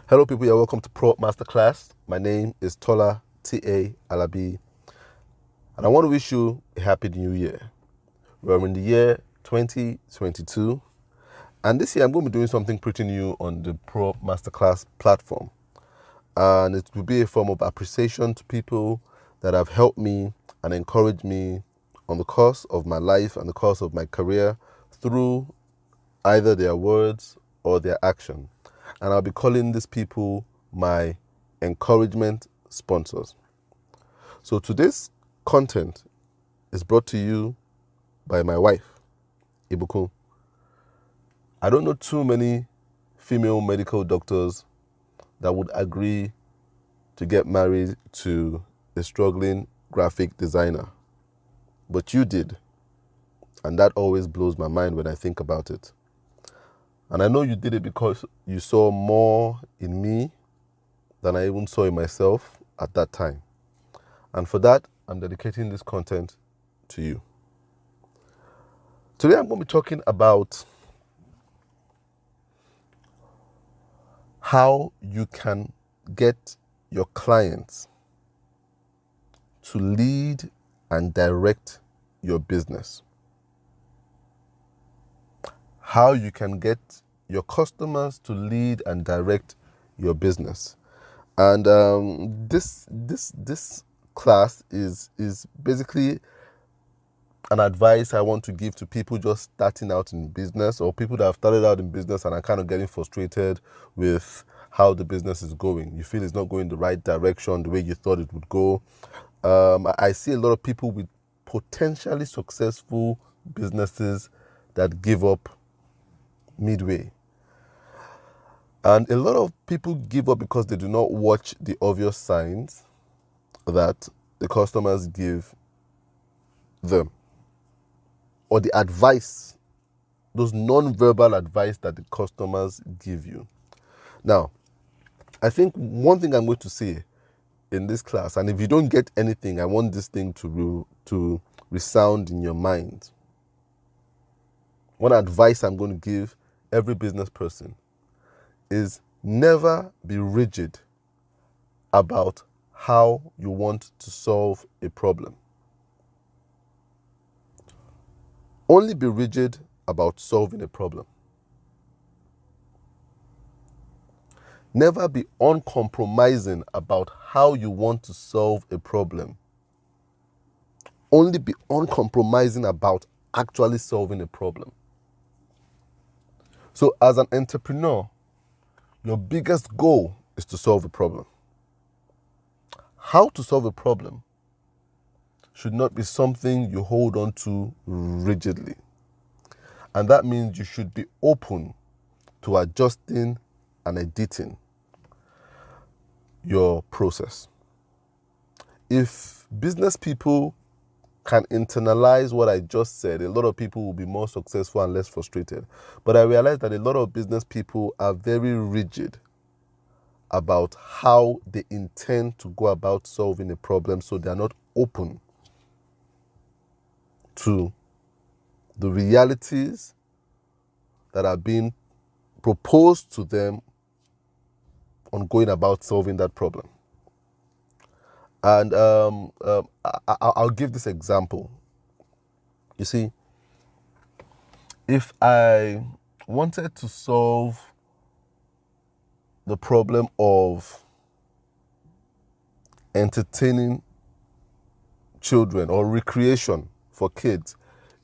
Hello people, you're welcome to Pro Masterclass. My name is Tola, T.A. Alabi, and I want to wish you a happy new year. We're in the year 2022, and this year I'm going to be doing something pretty new on the Pro Masterclass platform. And it will be a form of appreciation to people that have helped me and encouraged me on the course of my life and the course of my career through either their words or their action. And I'll be calling these people my encouragement sponsors. So today's content is brought to you by my wife, Ibuku. I don't know too many female medical doctors that would agree to get married to a struggling graphic designer, but you did. And that always blows my mind when I think about it. And I know you did it because you saw more in me than I even saw in myself at that time. And for that, I'm dedicating this content to you. Today, I'm going to be talking about how you can get your clients to lead and direct your business. How you can get your customers to lead and direct your business. And this class is basically an advice I want to give to people just starting out in business, or people that have started out in business and are kind of getting frustrated with how the business is going. You feel it's not going the right direction, the way you thought it would go. I see a lot of people with potentially successful businesses that give up midway. And a lot of people give up because they do not watch the obvious signs that the customers give them, or the advice, those non-verbal advice that the customers give you. Now, I think one thing I'm going to say in this class, and if you don't get anything, I want this thing to resound in your mind. One advice I'm going to give every business person is never be rigid about how you want to solve a problem. Only be rigid about solving a problem. Never be uncompromising about how you want to solve a problem. Only be uncompromising about actually solving a problem. So as an entrepreneur, your biggest goal is to solve a problem. How to solve a problem should not be something you hold on to rigidly. And that means you should be open to adjusting and editing your process. If business people can internalize what I just said, a lot of people will be more successful and less frustrated. But I realize that a lot of business people are very rigid about how they intend to go about solving a problem, so they are not open to the realities that are being proposed to them on going about solving that problem. And I'll give this example. You see, if I wanted to solve the problem of entertaining children or recreation for kids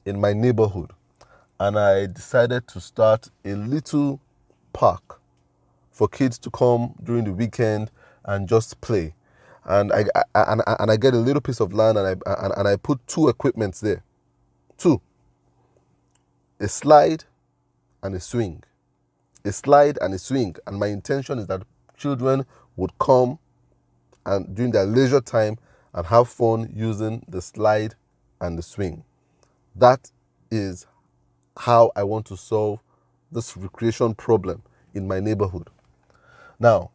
in my neighborhood, and I decided to start a little park for kids to come during the weekend and just play, and I get a little piece of land, and I put two equipments there, a slide and a swing. A slide and a swing. And my intention is that children would come and during their leisure time and have fun using the slide and the swing. That is how I want to solve this recreation problem in my neighborhood. Now,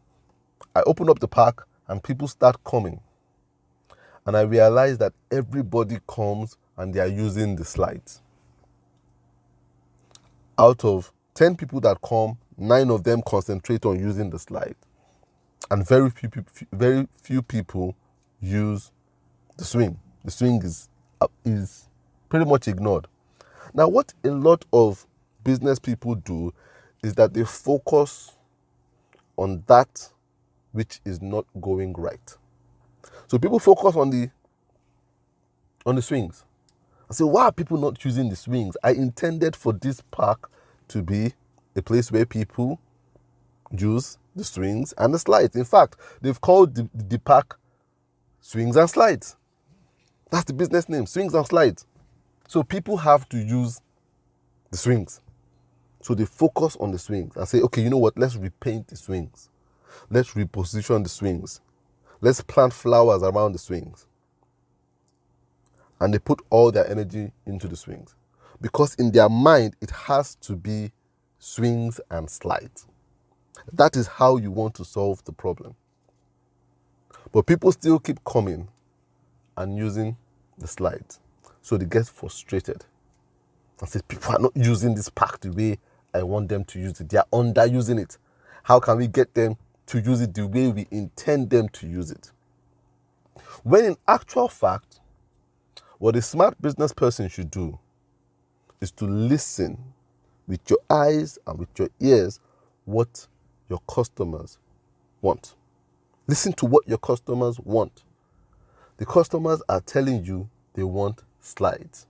I open up the park and people start coming. And I realize that everybody comes and they are using the slides. Out of 10 people that come, 9 of them concentrate on using the slide. And very few people use the swing. The swing is pretty much ignored. Now, what a lot of business people do is that they focus on that which is not going right. So people focus on the swings. I say, why are people not using the swings? I intended for this park to be a place where people use the swings and the slides. In fact, they've called the park Swings and Slides. That's the business name, Swings and Slides. So people have to use the swings. So they focus on the swings and say, okay, you know what? Let's repaint the swings. Let's reposition the swings. Let's plant flowers around the swings. And they put all their energy into the swings. Because in their mind, it has to be swings and slides. That is how you want to solve the problem. But people still keep coming and using the slides. So they get frustrated and say, people are not using this park the way I want them to use it. They are underusing it. How can we get them to use it the way we intend them to use it? When in actual fact, what a smart business person should do is to listen with your eyes and with your ears what your customers want. Listen to what your customers want. The customers are telling you they want slides.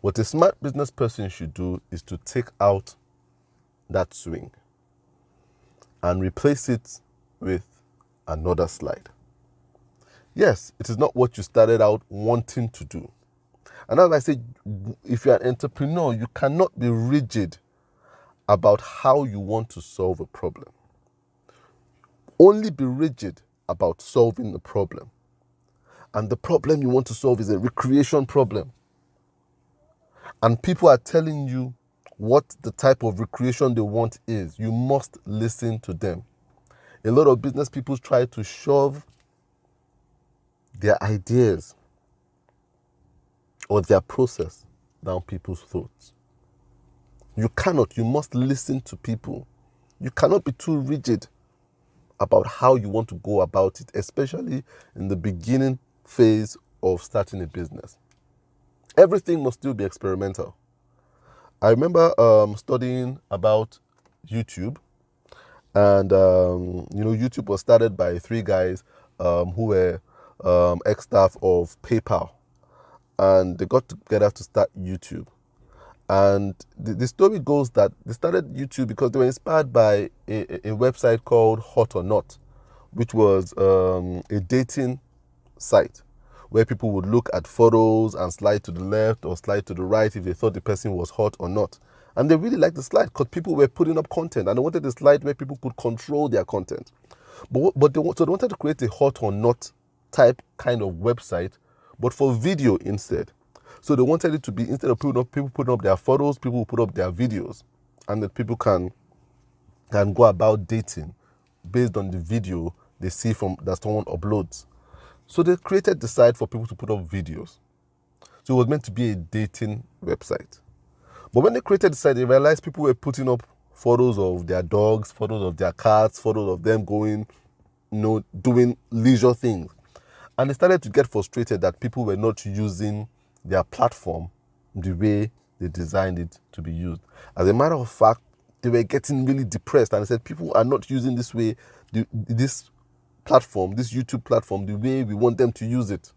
What a smart business person should do is to take out that swing and replace it with another slide. Yes, it is not what you started out wanting to do. And as I said, if you're an entrepreneur, you cannot be rigid about how you want to solve a problem. Only be rigid about solving the problem. And the problem you want to solve is a recreation problem. And people are telling you what the type of recreation they want is. You must listen to them. A lot of business people try to shove their ideas or their process down people's throats. You cannot. You must listen to people. You cannot be too rigid about how you want to go about it, especially in the beginning phase of starting a business. Everything must still be experimental. I remember studying about YouTube, and YouTube was started by three guys who were ex-staff of PayPal, and they got together to start YouTube. And the story goes that they started YouTube because they were inspired by a website called Hot or Not, which was a dating site where people would look at photos and slide to the left or slide to the right if they thought the person was hot or not. And they really liked the slide because people were putting up content and they wanted a slide where people could control their content. But they wanted to create a hot or not type kind of website, but for video instead. So they wanted it to be, instead of people putting up their photos, people will put up their videos, and that people can go about dating based on the video they see from that someone uploads. So they created the site for people to put up videos. So it was meant to be a dating website. But when they created the site, they realized people were putting up photos of their dogs, photos of their cats, photos of them going, doing leisure things. And they started to get frustrated that people were not using their platform the way they designed it to be used. As a matter of fact, they were getting really depressed and they said, people are not using this way, this platform, this YouTube platform, the way we want them to use it.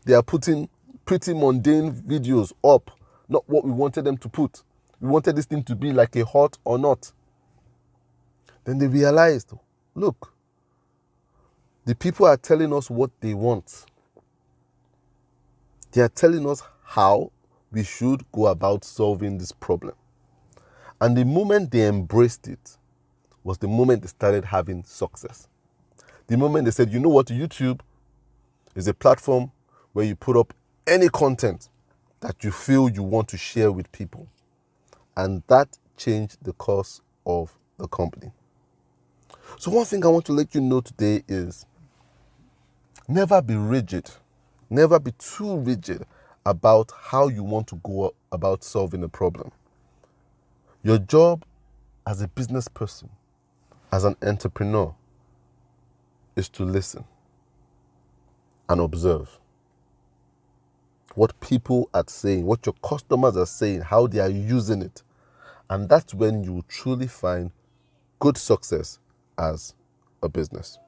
They are putting pretty mundane videos up, not what we wanted them to put. We wanted this thing to be like a hot or not. Then they realized, look, the people are telling us what they want. They are telling us how we should go about solving this problem. And the moment they embraced it was the moment they started having success. The moment they said, you know what, YouTube is a platform where you put up any content that you feel you want to share with people. And that changed the course of the company. So one thing I want to let you know today is never be rigid. Never be too rigid about how you want to go about solving a problem. Your job as a business person, as an entrepreneur, is to listen and observe what people are saying, what your customers are saying, how they are using it. And that's when you truly find good success as a business.